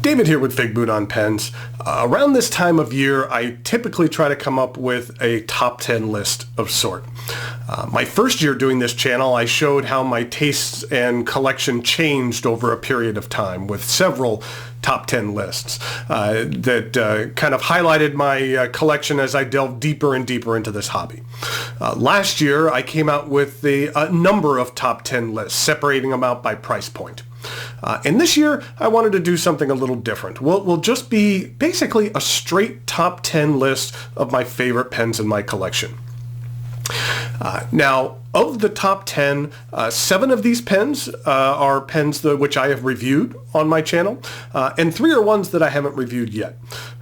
David here with Figboot on Pens. Around this time of year, I typically try to come up with a top 10 list of sort. My first year doing this channel, I showed how my tastes and collection changed over a period of time with several top 10 lists that kind of highlighted my collection as I delved deeper and deeper into this hobby. Last year, I came out with a number of top 10 lists, separating them out by price point. And this year, I wanted to do something a little different. We'll just be basically a straight top 10 list of my favorite pens in my collection. Now, of the top 10, 7 of these pens are pens which I have reviewed on my channel, and 3 are ones that I haven't reviewed yet.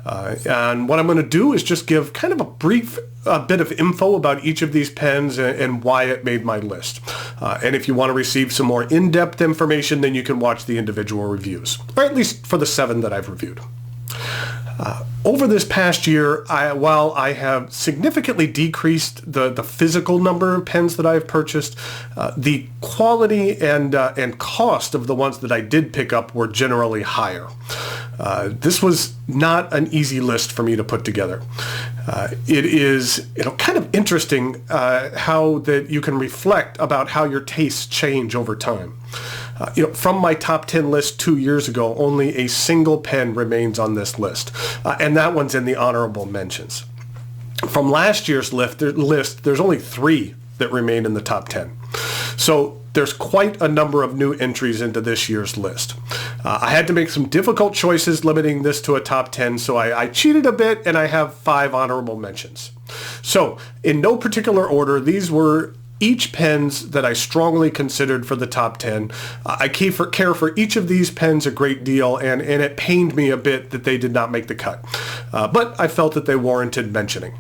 And what I'm going to do is just give kind of a brief bit of info about each of these pens and why it made my list. And if you want to receive some more in-depth information, then you can watch the individual reviews, or at least for the 7 that I've reviewed. Over this past year, while I have significantly decreased the physical number of pens that I have purchased, the quality and cost of the ones that I did pick up were generally higher. This was not an easy list for me to put together. It is kind of interesting how that you can reflect about how your tastes change over time. From my top 10 list 2 years ago, only a single pen remains on this list, and that one's in the honorable mentions. From last year's list, there's only 3 that remain in the top 10. So there's quite a number of new entries into this year's list. I had to make some difficult choices limiting this to a top 10, so I cheated a bit, and I have 5 honorable mentions. So in no particular order, these were each pens that I strongly considered for the top 10. I care for each of these pens a great deal, and it pained me a bit that they did not make the cut. But I felt that they warranted mentioning.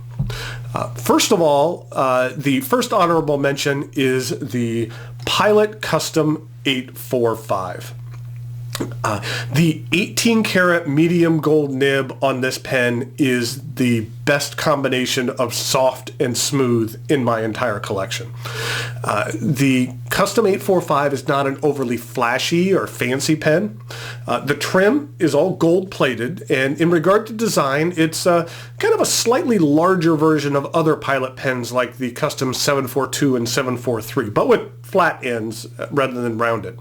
First of all, the first honorable mention is the Pilot Custom 845. The 18 karat medium gold nib on this pen is the best combination of soft and smooth in my entire collection. The Custom 845 is not an overly flashy or fancy pen. The trim is all gold plated, and in regard to design, it's kind of a slightly larger version of other Pilot pens like the Custom 742 and 743, but with flat ends rather than rounded.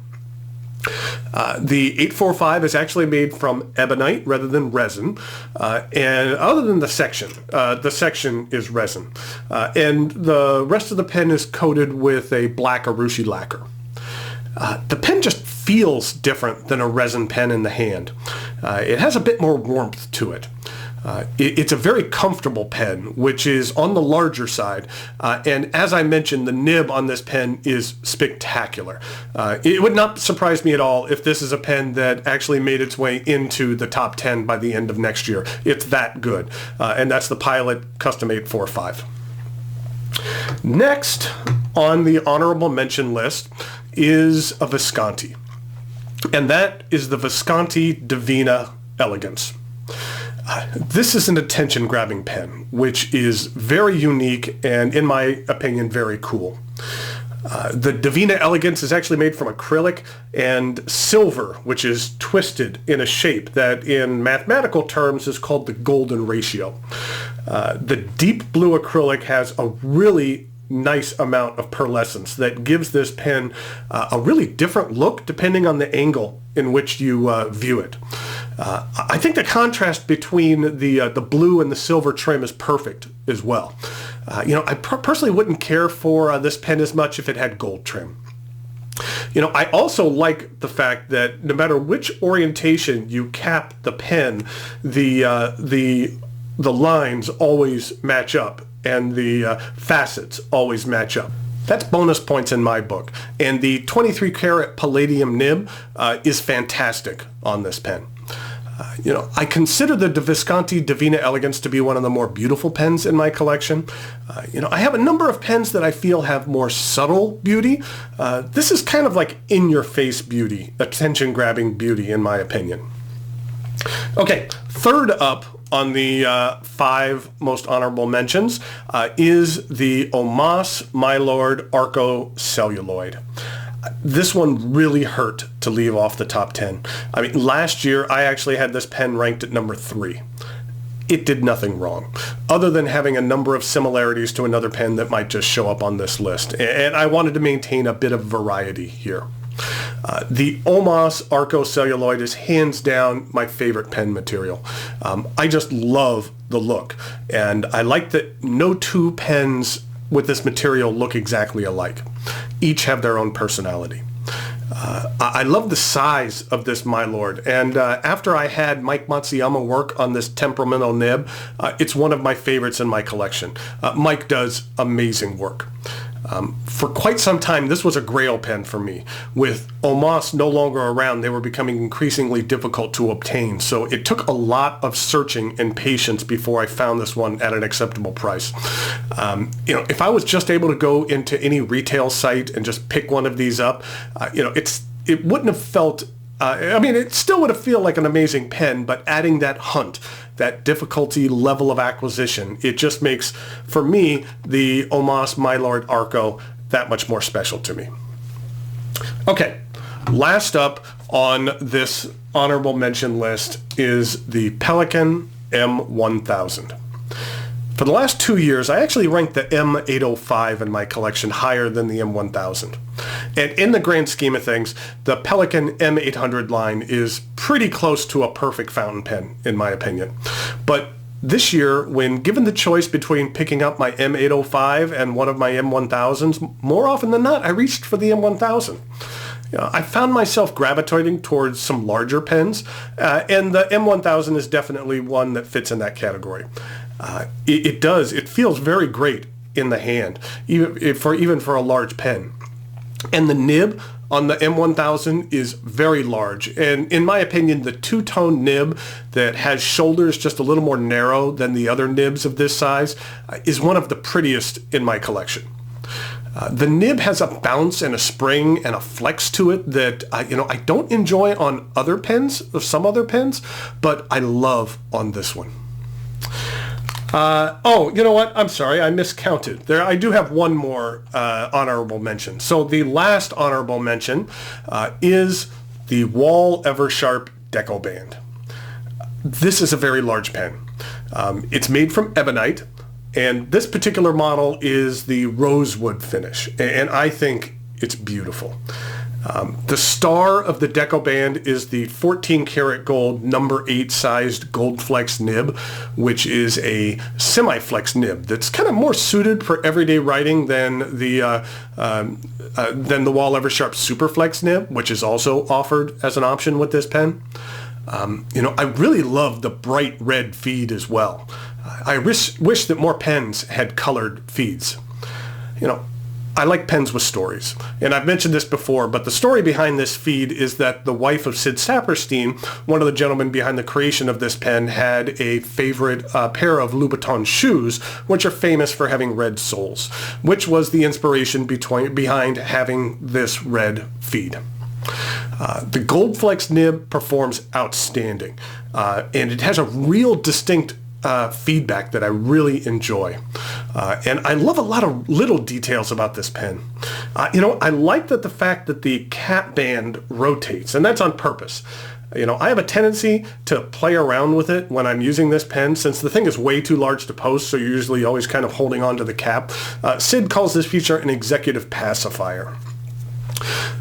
The 845 is actually made from ebonite rather than resin, and other than the section is resin, and the rest of the pen is coated with a black urushi lacquer. The pen just feels different than a resin pen in the hand. It has a bit more warmth to it. It's a very comfortable pen, which is on the larger side, and as I mentioned, the nib on this pen is spectacular. It would not surprise me at all if this is a pen that actually made its way into the top 10 by the end of next year. It's that good, and that's the Pilot Custom 845. Next on the honorable mention list is a Visconti, and that is the Visconti Divina Elegance. This is an attention-grabbing pen, which is very unique and, in my opinion, very cool. The Divina Elegance is actually made from acrylic and silver, which is twisted in a shape that, in mathematical terms, is called the golden ratio. The deep blue acrylic has a really nice amount of pearlescence that gives this pen a really different look depending on the angle in which you view it. I think the contrast between the blue and the silver trim is perfect as well. I personally wouldn't care for this pen as much if it had gold trim. I also like the fact that no matter which orientation you cap the pen, the lines always match up and the facets always match up. That's bonus points in my book. And the 23 karat palladium nib is fantastic on this pen. I consider the Visconti Divina Elegance to be one of the more beautiful pens in my collection. I have a number of pens that I feel have more subtle beauty. This is kind of like in-your-face beauty, attention-grabbing beauty, in my opinion. Okay, third up on the 5 most honorable mentions is the Omas My Lord Arco Celluloid. This one really hurt to leave off the top 10. I mean, last year I actually had this pen ranked at number 3. It did nothing wrong, other than having a number of similarities to another pen that might just show up on this list. And I wanted to maintain a bit of variety here. The Omas Arco Celluloid is hands down my favorite pen material. I just love the look, and I like that no two pens with this material look exactly alike. Each have their own personality. I love the size of this My Lord, and after I had Mike Matsuyama work on this temperamental nib, it's one of my favorites in my collection. Mike does amazing work. For quite some time, this was a grail pen for me. With Omas no longer around, they were becoming increasingly difficult to obtain, so it took a lot of searching and patience before I found this one at an acceptable price. If I was just able to go into any retail site and just pick one of these up, it wouldn't have felt, it still would have felt like an amazing pen, but adding that hunt, that difficulty level of acquisition, it just makes, for me, the Omas My Lord Arco that much more special to me. Okay, last up on this honorable mention list is the Pelikan M1000. For the last 2 years, I actually ranked the M805 in my collection higher than the M1000. And in the grand scheme of things, the Pelikan M800 line is pretty close to a perfect fountain pen, in my opinion. But this year, when given the choice between picking up my M805 and one of my M1000s, more often than not, I reached for the M1000. I found myself gravitating towards some larger pens, and the M1000 is definitely one that fits in that category. It feels very great in the hand, even for a large pen. And the nib on the M1000 is very large, and in my opinion, the two-tone nib that has shoulders just a little more narrow than the other nibs of this size is one of the prettiest in my collection. The nib has a bounce and a spring and a flex to it that I don't enjoy on other pens, or some other pens, but I love on this one. You know what? I'm sorry, I miscounted. I do have one more honorable mention. So the last honorable mention is the Wahl Eversharp Decoband. This is a very large pen. It's made from ebonite, and this particular model is the rosewood finish, and I think it's beautiful. The star of the Decoband is the 14 karat gold number 8 sized gold flex nib, which is a semi-flex nib that's kind of more suited for everyday writing than the Wahl Eversharp Superflex nib, which is also offered as an option with this pen. I really love the bright red feed as well. I wish that more pens had colored feeds. I like pens with stories, and I've mentioned this before, but the story behind this feed is that the wife of Sid Saperstein, one of the gentlemen behind the creation of this pen, had a favorite pair of Louboutin shoes, which are famous for having red soles, which was the inspiration behind having this red feed. The Gold Flex nib performs outstanding, and it has a real distinct feedback that I really enjoy. And I love a lot of little details about this pen. I like the fact that the cap band rotates, and that's on purpose. I have a tendency to play around with it when I'm using this pen, since the thing is way too large to post, so you're usually always kind of holding on to the cap. Sid calls this feature an executive pacifier.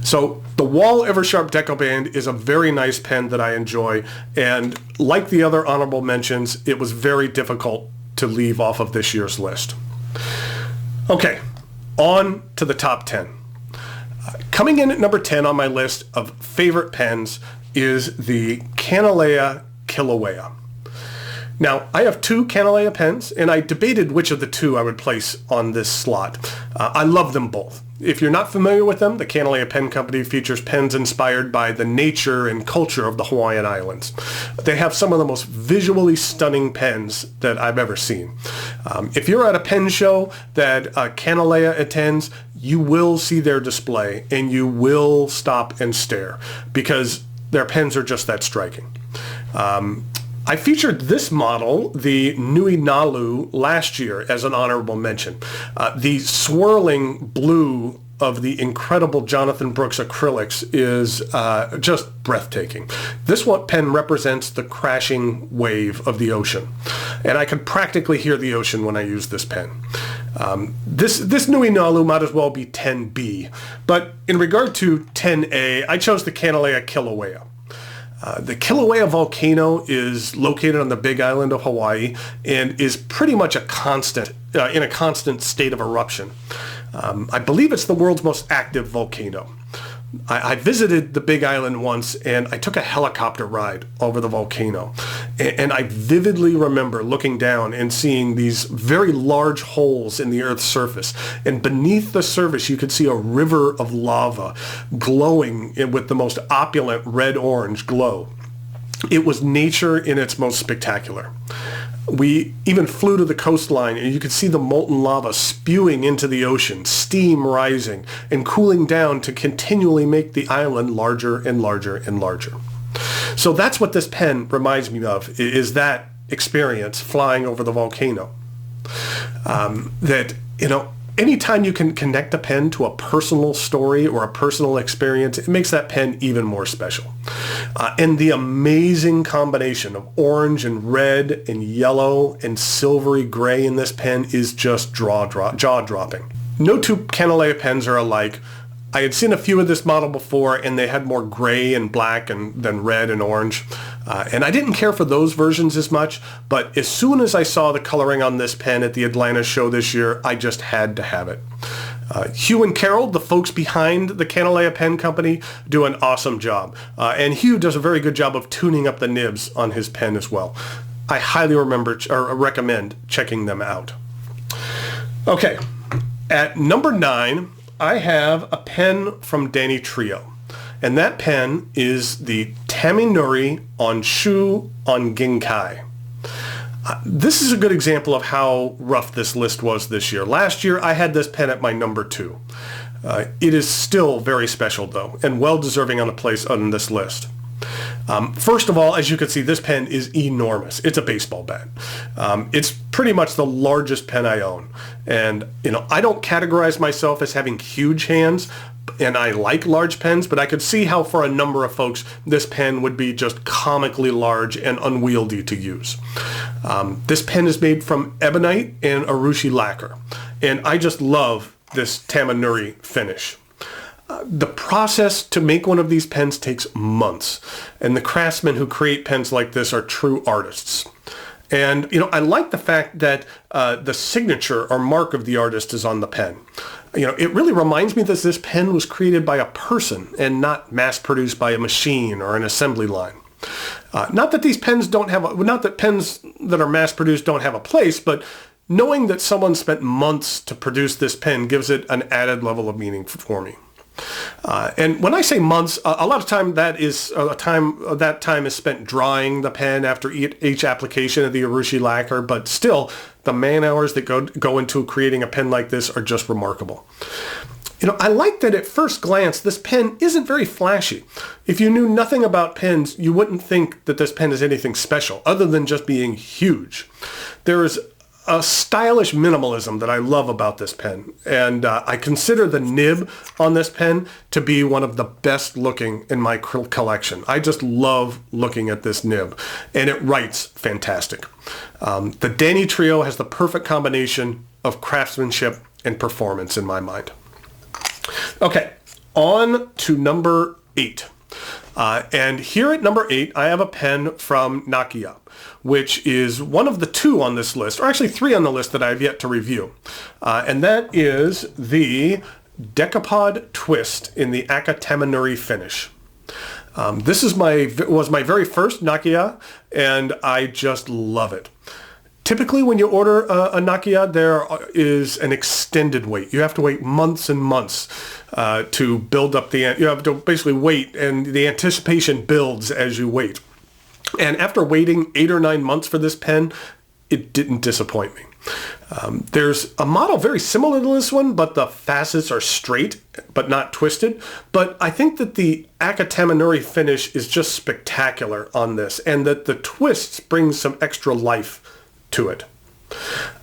So the Wahl Eversharp Decoband is a very nice pen that I enjoy, and like the other honorable mentions, it was very difficult to leave off of this year's list. Okay, on to the top 10. Coming in at number 10 on my list of favorite pens is the Kanilea Kilauea. Now, I have two Kanilea pens, and I debated which of the two I would place on this slot. I love them both. If you're not familiar with them, the Kanilea Pen Company features pens inspired by the nature and culture of the Hawaiian Islands. They have some of the most visually stunning pens that I've ever seen. If you're at a pen show that Kanilea attends, you will see their display, and you will stop and stare, because their pens are just that striking. I featured this model, the Nui Nalu, last year as an honorable mention. The swirling blue of the incredible Jonathan Brooks acrylics is just breathtaking. This one pen represents the crashing wave of the ocean, and I could practically hear the ocean when I use this pen. This Nui Nalu might as well be 10B, but in regard to 10A, I chose the Kanilea Kilauea. The Kilauea volcano is located on the Big Island of Hawaii and is pretty much in a constant state of eruption. I believe it's the world's most active volcano. I visited the Big Island once, and I took a helicopter ride over the volcano. And I vividly remember looking down and seeing these very large holes in the Earth's surface. And beneath the surface, you could see a river of lava glowing with the most opulent red-orange glow. It was nature in its most spectacular. We even flew to the coastline, and you could see the molten lava spewing into the ocean, steam rising and cooling down to continually make the island larger and larger and larger. So that's what this pen reminds me of, is that experience flying over the volcano. Anytime you can connect a pen to a personal story or a personal experience, it makes that pen even more special. And the amazing combination of orange and red and yellow and silvery gray in this pen is just jaw-dropping. No two Kanilea pens are alike. I had seen a few of this model before, and they had more gray and black than red and orange. And I didn't care for those versions as much, but as soon as I saw the coloring on this pen at the Atlanta show this year, I just had to have it. Hugh and Carol, the folks behind the Kanilea Pen Company, do an awesome job. And Hugh does a very good job of tuning up the nibs on his pen as well. I highly recommend checking them out. Okay, at number 9, I have a pen from Danny Trio, and that pen is the Taminuri Onshu Onginkai. This is a good example of how rough this list was this year. Last year, I had this pen at my number 2. It is still very special, though, and well-deserving on a place on this list. First of all, as you can see, this pen is enormous. It's a baseball bat. It's pretty much the largest pen I own. And, I don't categorize myself as having huge hands, and I like large pens, but I could see how for a number of folks, this pen would be just comically large and unwieldy to use. This pen is made from ebonite and urushi lacquer, and I just love this Taminuri finish. The process to make one of these pens takes months, and the craftsmen who create pens like this are true artists. And, I like the fact that the signature or mark of the artist is on the pen. It really reminds me that this pen was created by a person and not mass-produced by a machine or an assembly line. Not that pens that are mass-produced don't have a place, but knowing that someone spent months to produce this pen gives it an added level of meaning for me. And when I say months, a lot of time that time is spent drying the pen after each application of the urushi lacquer, but still, the man hours that go into creating a pen like this are just remarkable. I like that at first glance, this pen isn't very flashy. If you knew nothing about pens, you wouldn't think that this pen is anything special, other than just being huge. There is a stylish minimalism that I love about this pen, and I consider the nib on this pen to be one of the best looking in my collection. I just love looking at this nib, and it writes fantastic. The Danny Trio has the perfect combination of craftsmanship and performance in my mind. Okay, on to number 8. And here at number 8, I have a pen from Nakia, which is one of the 2 on this list, or actually 3 on the list that I have yet to review. And that is the Decapod Twist in the Aka Taminuri finish. This was my very first Nakia, and I just love it. Typically, when you order a Nakia, there is an extended wait. You have to wait months and months to build up you have to basically wait, and the anticipation builds as you wait. And after waiting 8 or 9 months for this pen, it didn't disappoint me. There's a model very similar to this one, but the facets are straight, but not twisted. But I think that the Aka Taminuri finish is just spectacular on this, and that the twists bring some extra life to it.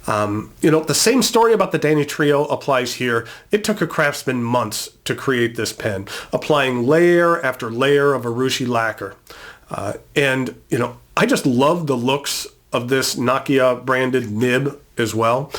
The same story about the Danny Trio applies here. It took a craftsman months to create this pen, applying layer after layer of Urushi lacquer. I just love the looks of this Nokia branded nib as well.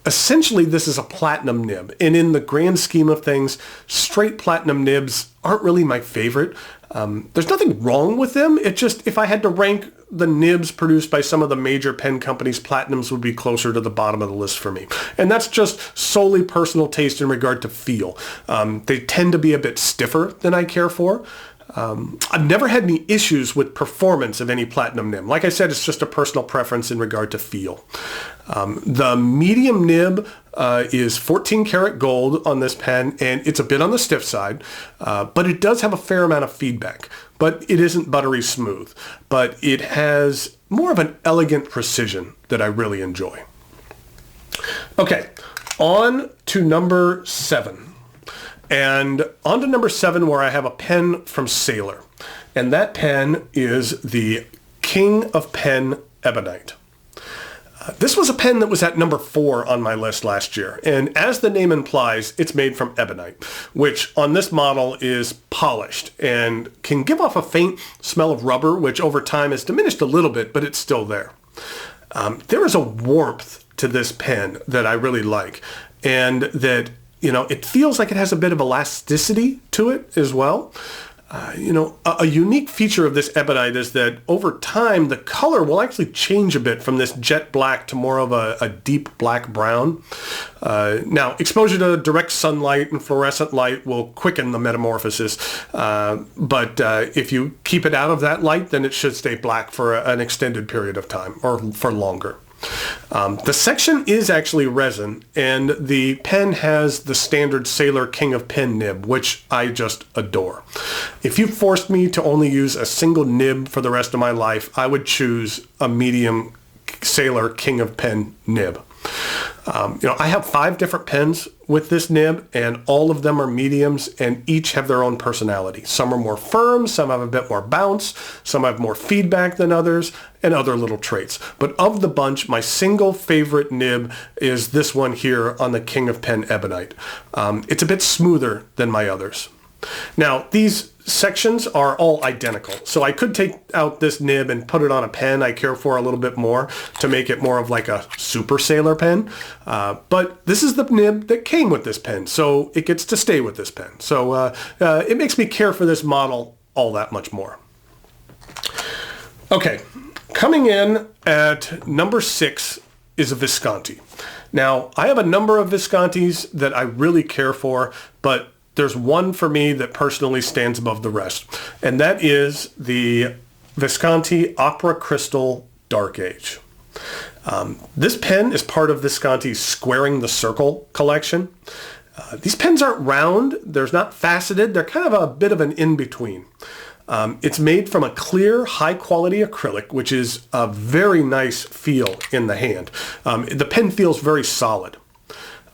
Essentially this is a platinum nib, and in the grand scheme of things, straight platinum nibs aren't really my favorite. There's nothing wrong with them. It just, if I had to rank the nibs produced by some of the major pen companies, platinums would be closer to the bottom of the list for me. And that's just solely personal taste in regard to feel. They tend to be a bit stiffer than I care for. I've never had any issues with performance of any platinum nib. Like I said, it's just a personal preference in regard to feel. The medium nib is 14 karat gold on this pen, and it's a bit on the stiff side, but it does have a fair amount of feedback. But it isn't buttery smooth, but it has more of an elegant precision that I really enjoy. Okay, on to number 7. And on to number 7, where I have a pen from Sailor. And that pen is the King of Pen Ebonite. This was a pen that was at number 4 on my list last year. And as the name implies, it's made from ebonite, which on this model is polished and can give off a faint smell of rubber, which over time has diminished a little bit, but it's still there. There is a warmth to this pen that I really like, and that it feels like it has a bit of elasticity to it as well. A unique feature of this ebonite is that over time, the color will actually change a bit from this jet black to more of a deep black brown. Now, exposure to direct sunlight and fluorescent light will quicken the metamorphosis, but if you keep it out of that light, then it should stay black for an extended period of time, or for longer. The section is actually resin, and the pen has the standard Sailor King of Pen nib, which I just adore. If you forced me to only use a single nib for the rest of my life, I would choose a medium Sailor King of Pen nib. I have 5 different pens with this nib, and all of them are mediums, and each have their own personality. Some are more firm, some have a bit more bounce, some have more feedback than others, and other little traits. But of the bunch, my single favorite nib is this one here on the King of Pen Ebonite. It's a bit smoother than my others. Now, these sections are all identical, so I could take out this nib and put it on a pen I care for a little bit more to make it more of like a super Sailor pen, but this is the nib that came with this pen, so it gets to stay with this pen. So it makes me care for this model all that much more. Okay, coming in at number 6 is a Visconti. Now, I have a number of Viscontis that I really care for, but there's one for me that personally stands above the rest, and that is the Visconti Opera Crystal Dark Age. This pen is part of Visconti's Squaring the Circle collection. These pens aren't round, they're not faceted, they're kind of a bit of an in-between. It's made from a clear, high-quality acrylic, which is a very nice feel in the hand. The pen feels very solid.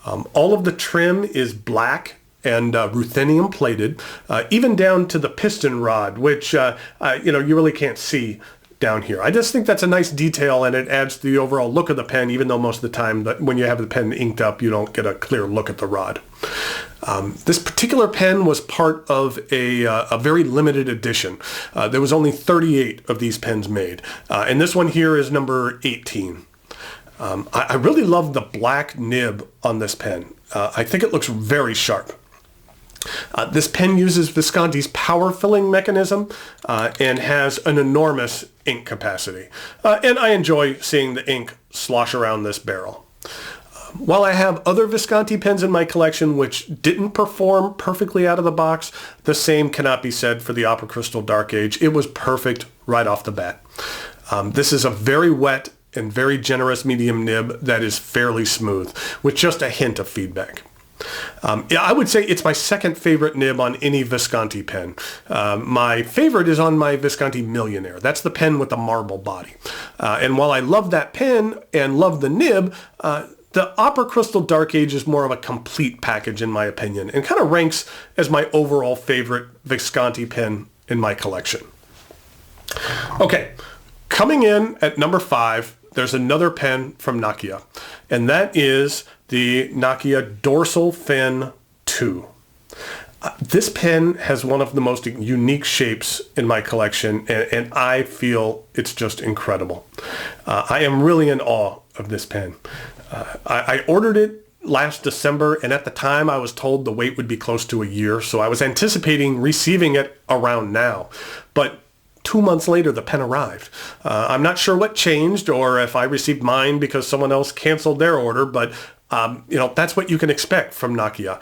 All of the trim is black and ruthenium plated, even down to the piston rod, which you really can't see down here. I just think that's a nice detail, and it adds to the overall look of the pen, even though most of the time when you have the pen inked up, you don't get a clear look at the rod. This particular pen was part of a very limited edition. There was only 38 of these pens made, and this one here is number 18. I really love the black nib on this pen. I think it looks very sharp. This pen uses Visconti's power filling mechanism and has an enormous ink capacity. And I enjoy seeing the ink slosh around this barrel. While I have other Visconti pens in my collection which didn't perform perfectly out of the box, the same cannot be said for the Opera Crystal Dark Age. It was perfect right off the bat. This is a very wet and very generous medium nib that is fairly smooth, with just a hint of feedback. I would say it's my second favorite nib on any Visconti pen. My favorite is on my Visconti Millionaire. That's the pen with the marble body. And while I love that pen and love the nib, the Opera Crystal Dark Age is more of a complete package in my opinion, and kind of ranks as my overall favorite Visconti pen in my collection. Okay, coming in at number 5, there's another pen from Nokia, and that is the Nokia Dorsal Fen 2. This pen has one of the most unique shapes in my collection, and I feel it's just incredible. I am really in awe of this pen. I ordered it last December, and at the time I was told the wait would be close to a year, so I was anticipating receiving it around now. But 2 months later, the pen arrived. I'm not sure what changed or if I received mine because someone else canceled their order, but that's what you can expect from Nokia.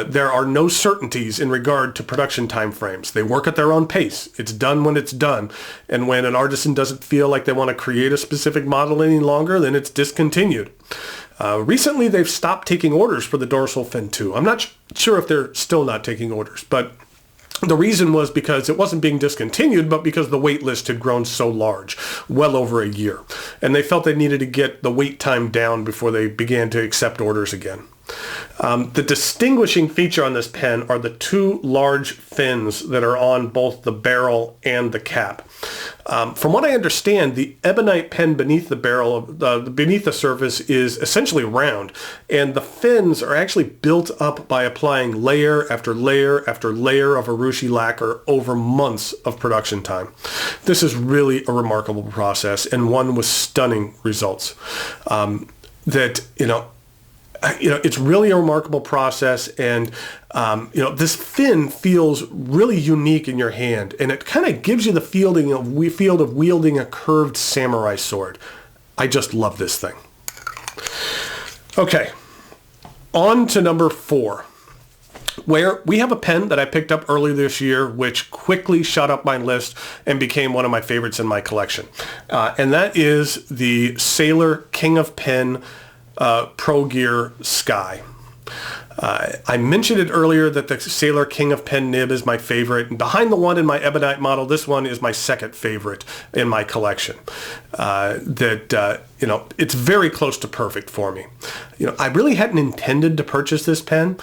There are no certainties in regard to production timeframes. They work at their own pace. It's done when it's done. And when an artisan doesn't feel like they want to create a specific model any longer, then it's discontinued. Recently, they've stopped taking orders for the Dorsal Fen 2. I'm not sure if they're still not taking orders, but the reason was because it wasn't being discontinued, but because the wait list had grown so large, well over a year. And they felt they needed to get the wait time down before they began to accept orders again. The distinguishing feature on this pen are the two large fins that are on both the barrel and the cap. From what I understand, the ebonite pen beneath the barrel, beneath the surface, is essentially round, and the fins are actually built up by applying layer after layer after layer of urushi lacquer over months of production time. This is really a remarkable process, and one with stunning results. It's really a remarkable process, and this fin feels really unique in your hand, and it kind of gives you the feel of wielding a curved samurai sword. I just love this thing. Okay, on to number 4, where we have a pen that I picked up earlier this year, which quickly shot up my list and became one of my favorites in my collection, and that is the Sailor King of Pen Pro Gear Sky. I mentioned it earlier that the Sailor King of Pen nib is my favorite, and behind the one in my ebonite model, this one is my second favorite in my collection. It's very close to perfect for me. I really hadn't intended to purchase this pen.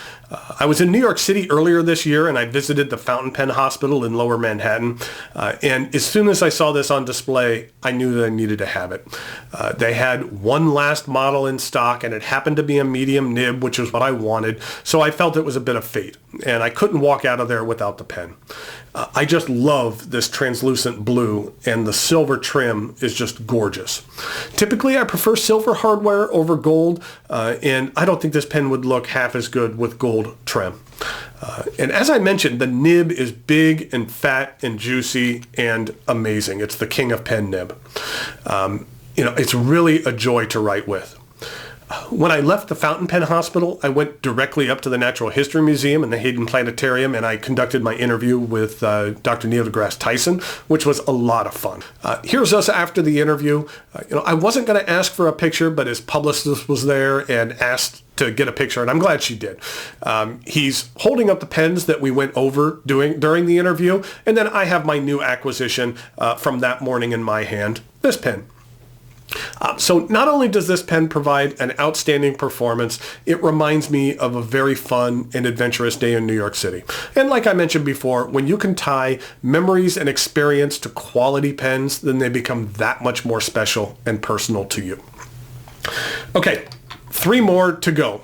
I was in New York City earlier this year, and I visited the Fountain Pen Hospital in Lower Manhattan. And as soon as I saw this on display, I knew that I needed to have it. They had one last model in stock, and it happened to be a medium nib, which is what I wanted. So I felt it was a bit of fate, and I couldn't walk out of there without the pen. I just love this translucent blue, and the silver trim is just gorgeous. Typically, I prefer silver hardware over gold, and I don't think this pen would look half as good with gold trim. And as I mentioned, the nib is big and fat and juicy and amazing. It's the King of Pen nib. It's really a joy to write with. When I left the Fountain Pen Hospital, I went directly up to the Natural History Museum and the Hayden Planetarium, and I conducted my interview with Dr. Neil deGrasse Tyson, which was a lot of fun. Here's us after the interview. I wasn't going to ask for a picture, but his publicist was there and asked to get a picture, and I'm glad she did. He's holding up the pens that we went over during the interview, and then I have my new acquisition from that morning in my hand, this pen. So not only does this pen provide an outstanding performance, it reminds me of a very fun and adventurous day in New York City. And like I mentioned before, when you can tie memories and experience to quality pens, then they become that much more special and personal to you. Okay, 3 more to go.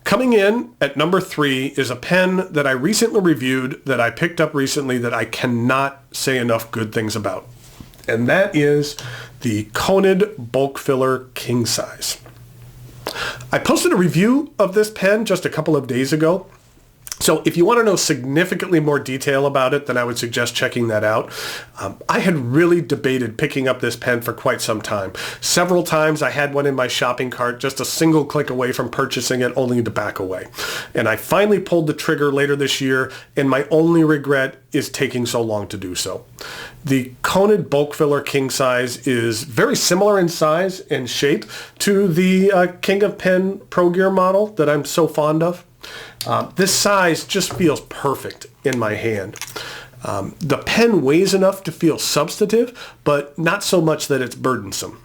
Coming in at number 3 is a pen that I recently reviewed, that I picked up recently, that I cannot say enough good things about. And that is the Konid Bulk Filler King Size. I posted a review of this pen just a couple of days ago. So if you want to know significantly more detail about it, then I would suggest checking that out. I had really debated picking up this pen for quite some time. Several times I had one in my shopping cart, just a single click away from purchasing it, only to back away. And I finally pulled the trigger later this year, and my only regret is taking so long to do so. The Konid Bulk Filler King Size is very similar in size and shape to the King of Pen Pro Gear model that I'm so fond of. This size just feels perfect in my hand. The pen weighs enough to feel substantive, but not so much that it's burdensome.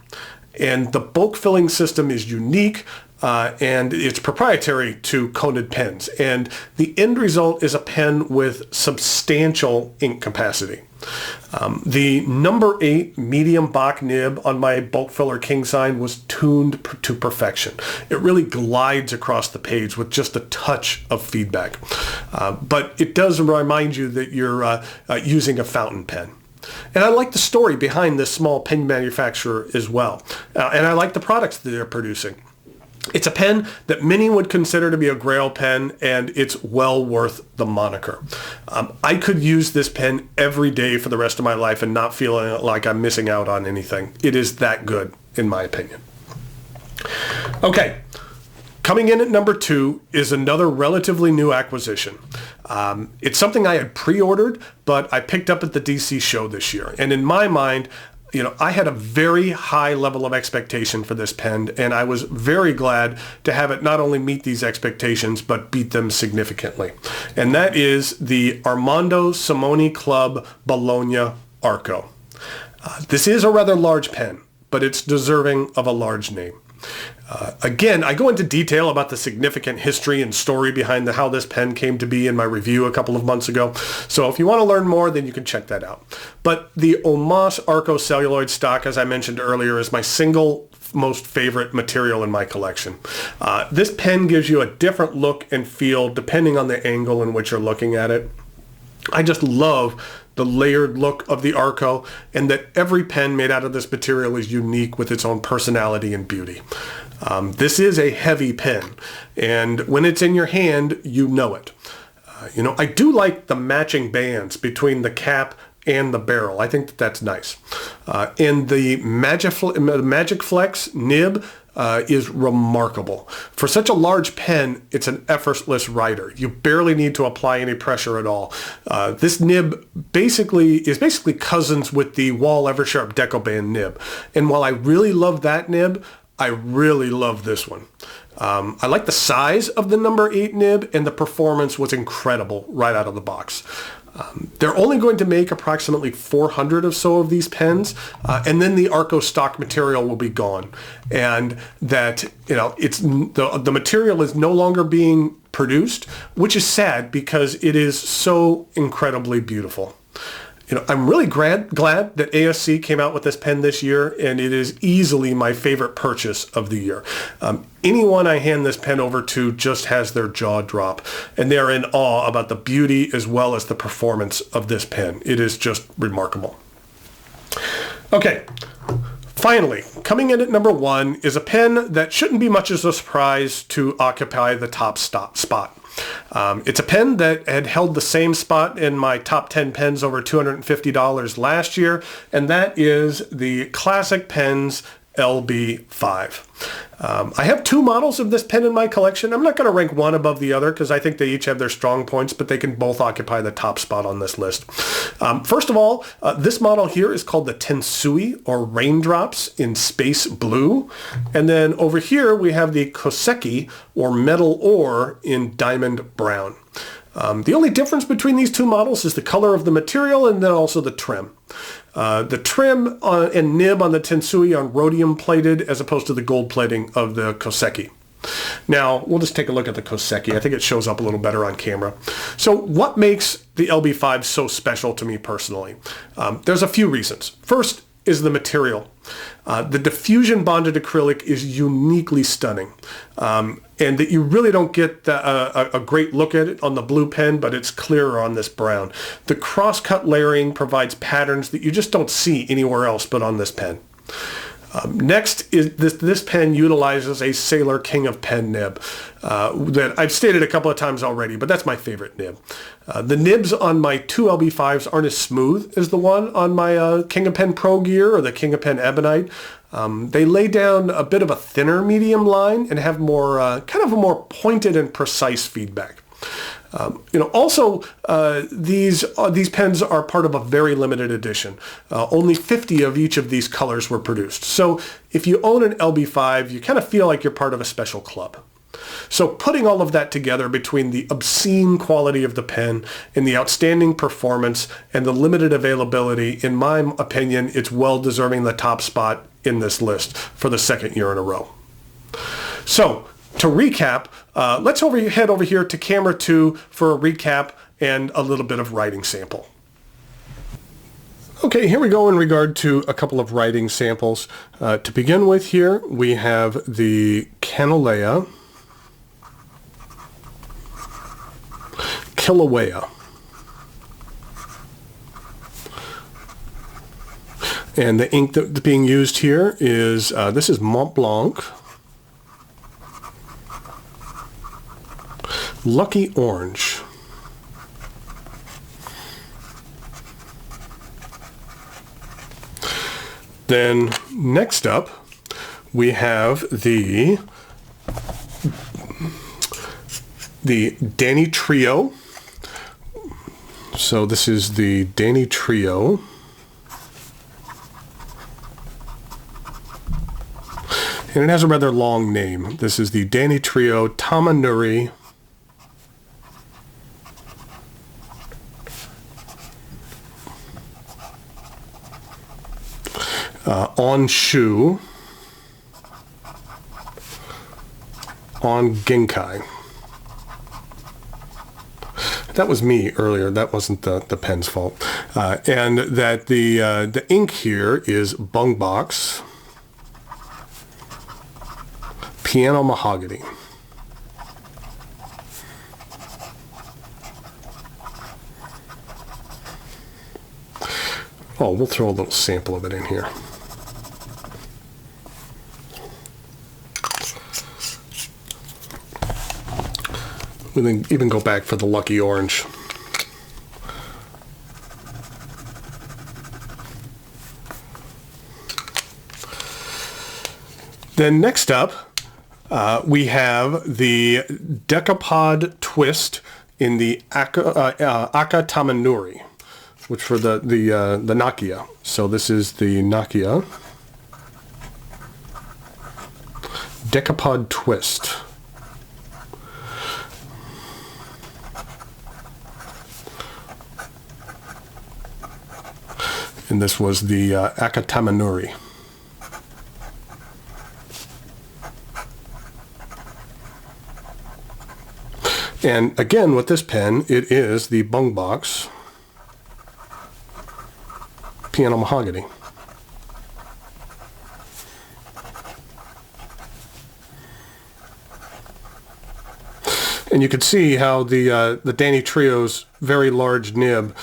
And the bulk filling system is unique, and it's proprietary to Konid pens. And the end result is a pen with substantial ink capacity. The number 8 medium Bach nib on my bulk filler king sign was tuned to perfection. It really glides across the page with just a touch of feedback. But it does remind you that you're using a fountain pen. And I like the story behind this small pen manufacturer as well. And I like the products that they're producing. It's a pen that many would consider to be a grail pen, and it's well worth the moniker. I could use this pen every day for the rest of my life and not feel like I'm missing out on anything. It is that good, in my opinion. Okay, coming in at number 2 is another relatively new acquisition. It's something I had pre-ordered, but I picked up at the DC show this year. And in my mind, I had a very high level of expectation for this pen, and I was very glad to have it not only meet these expectations, but beat them significantly. And that is the Armando Simoni Club Bologna Arco. This is a rather large pen, but it's deserving of a large name. Again, I go into detail about the significant history and story behind how this pen came to be in my review a couple of months ago. So if you want to learn more, then you can check that out. But the Omas Arco celluloid stock, as I mentioned earlier, is my single most favorite material in my collection. This pen gives you a different look and feel depending on the angle in which you're looking at it. I just love the layered look of the Arco, and that every pen made out of this material is unique with its own personality and beauty. This is a heavy pen, and when it's in your hand, you know it. I do like the matching bands between the cap and the barrel. I think that's nice. And the Magic Flex nib is remarkable. For such a large pen, it's an effortless writer. You barely need to apply any pressure at all. This nib is basically cousins with the Wahl Eversharp DecoBand nib. And while I really love that nib, I really love this one. I like the size of the number 8 nib, and the performance was incredible right out of the box. They're only going to make approximately 400 or so of these pens, and then the Arco stock material will be gone. And that, it's the material is no longer being produced, which is sad because it is so incredibly beautiful. I'm really glad that ASC came out with this pen this year, and it is easily my favorite purchase of the year. Anyone I hand this pen over to just has their jaw drop, and they are in awe about the beauty as well as the performance of this pen. It is just remarkable. Okay, finally, coming in at number 1 is a pen that shouldn't be much of a surprise to occupy the top spot. It's a pen that had held the same spot in my top 10 pens over $250 last year, and that is the Classic Pens LB5. I have 2 models of this pen in my collection. I'm not going to rank one above the other because I think they each have their strong points, but they can both occupy the top spot on this list. First of all, this model here is called the Tensui, or Raindrops, in space blue. And then over here we have the Koseki, or Metal Ore, in diamond brown. The only difference between these 2 models is the color of the material and then also the trim. The trim and nib on the Tensui are rhodium plated as opposed to the gold plating of the Koseki. Now, we'll just take a look at the Koseki. I think it shows up a little better on camera. So what makes the LB5 so special to me personally? There's a few reasons. First is the material. The diffusion bonded acrylic is uniquely stunning. And that you really don't get a great look at it on the blue pen, but it's clearer on this brown. The cross-cut layering provides patterns that you just don't see anywhere else but on this pen. Next is this pen utilizes a Sailor King of Pen nib that I've stated a couple of times already, but that's my favorite nib. The nibs on my 2 LB5s aren't as smooth as the one on my King of Pen Pro Gear or the King of Pen Ebonite. They lay down a bit of a thinner medium line and have more kind of a more pointed and precise feedback. These pens are part of a very limited edition. Only 50 of each of these colors were produced. So if you own an LB5, you kind of feel like you're part of a special club. So putting all of that together between the obscene quality of the pen and the outstanding performance and the limited availability, in my opinion, it's well deserving the top spot in this list for the 2nd year in a row. So to recap, let's head over here to camera 2 for a recap and a little bit of writing sample. Okay, here we go in regard to a couple of writing samples. To begin with here, we have the Canalea, Kilauea. And the ink that's being used here is, this is Mont Blanc, Lucky Orange. Then next up, we have the Danny Trio. So this is the Danny Trio. And it has a rather long name. This is the Danny Trio Tamanuri on Shu on Genkai. That was me earlier. That wasn't the pen's fault. And that the ink here is Bung Box Piano Mahogany. Oh, we'll throw a little sample of it in here. We can even go back for the Lucky Orange. Then next up, we have the Decapod Twist in the Aka Tamanuri, which for the Nakia. So this is the Nakia Decapod Twist. And this was the Akatamanuri. And again, with this pen, it is the Bung Box Piano Mahogany. And you could see how the Danny Trio's very large nib,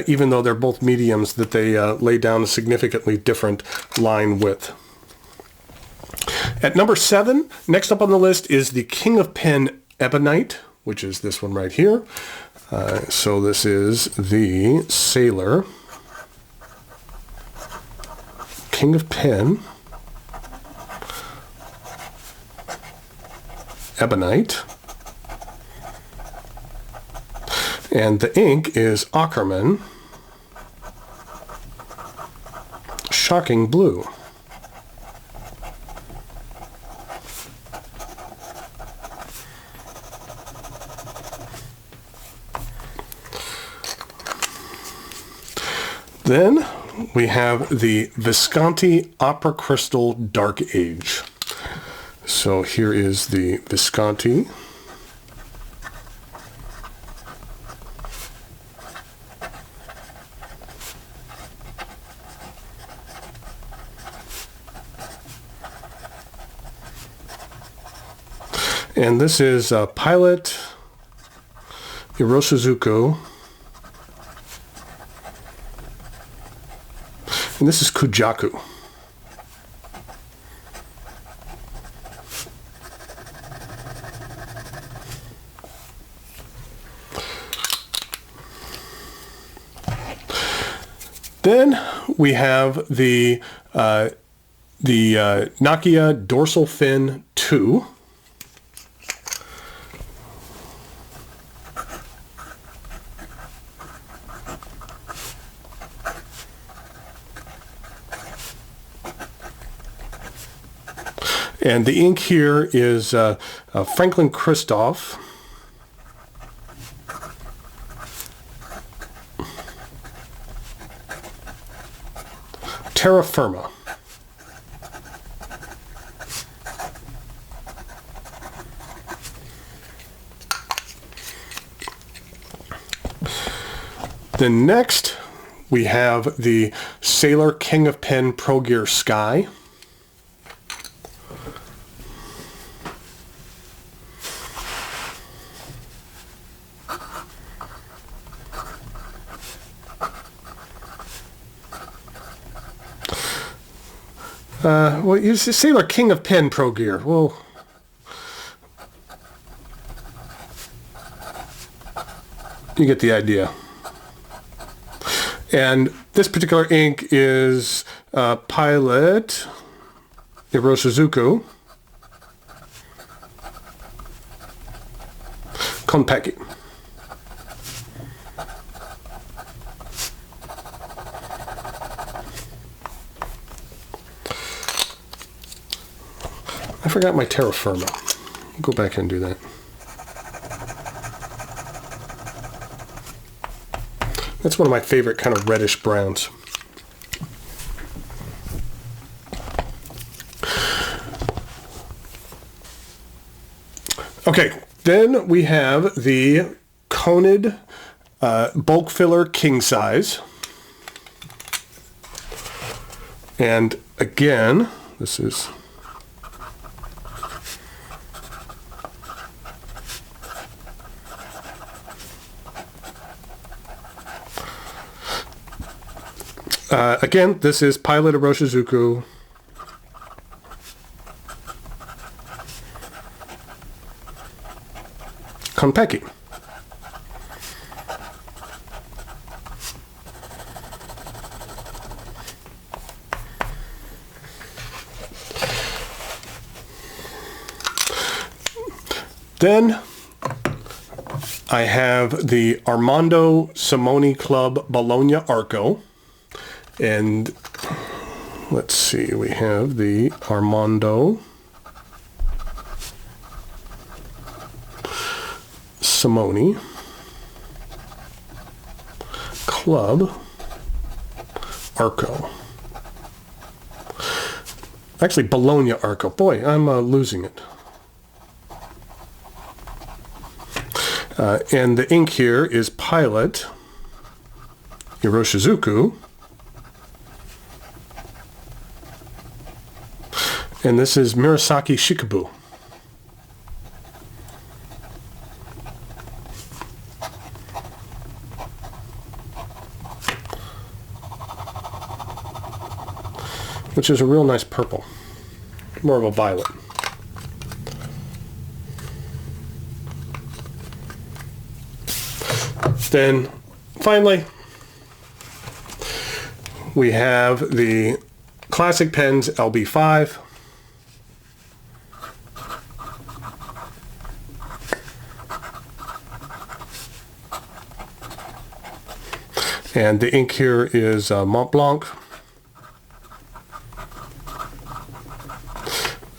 even though they're both mediums, that they lay down a significantly different line width. At number 7, next up on the list is the King of Pen Ebonite, which is this one right here. So this is the Sailor King of Pen Ebonite. And the ink is Ackerman Shocking Blue. Then we have the Visconti Opera Crystal Dark Age. So here is the Visconti. And this is Pilot Hirosuzuku. And this is Kujaku. Then we have the Nakia Dorsal Fin 2. And the ink here is Franklin Christoph. Terra Firma. Then next we have the Sailor King of Pen Pro Gear Sky. Well, it's Sailor King of Pen Pro Gear. Well, you get the idea. And this particular ink is Pilot Iroshizuku Konpeki. I forgot my terra firma. Go back and do that. That's one of my favorite kind of reddish browns. Okay, then we have the Conid bulk filler king size. And again, this is again, this is Pilot Iroshizuku Konpeki. Then I have the Armando Simoni Club Bologna Arco. And let's see, we have the Armando Simoni Club Arco. Actually, Bologna Arco. Boy, I'm losing it. And the ink here is Pilot Iroshizuku. And this is Murasaki Shikabu. Which is a real nice purple. More of a violet. Then, finally, we have the Classic Pens LB5. And the ink here is Mont Blanc.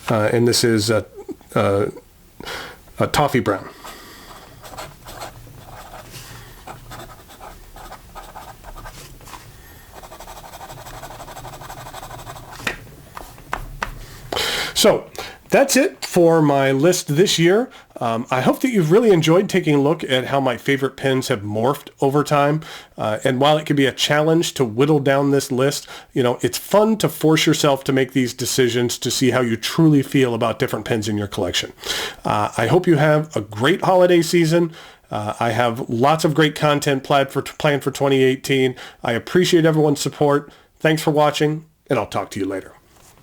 And this is a toffee brown. So that's it for my list this year. I hope that you've really enjoyed taking a look at how my favorite pens have morphed over time. And while it can be a challenge to whittle down this list, you know, it's fun to force yourself to make these decisions to see how you truly feel about different pens in your collection. I hope you have a great holiday season. I have lots of great content planned for 2018. I appreciate everyone's support. Thanks for watching, and I'll talk to you later.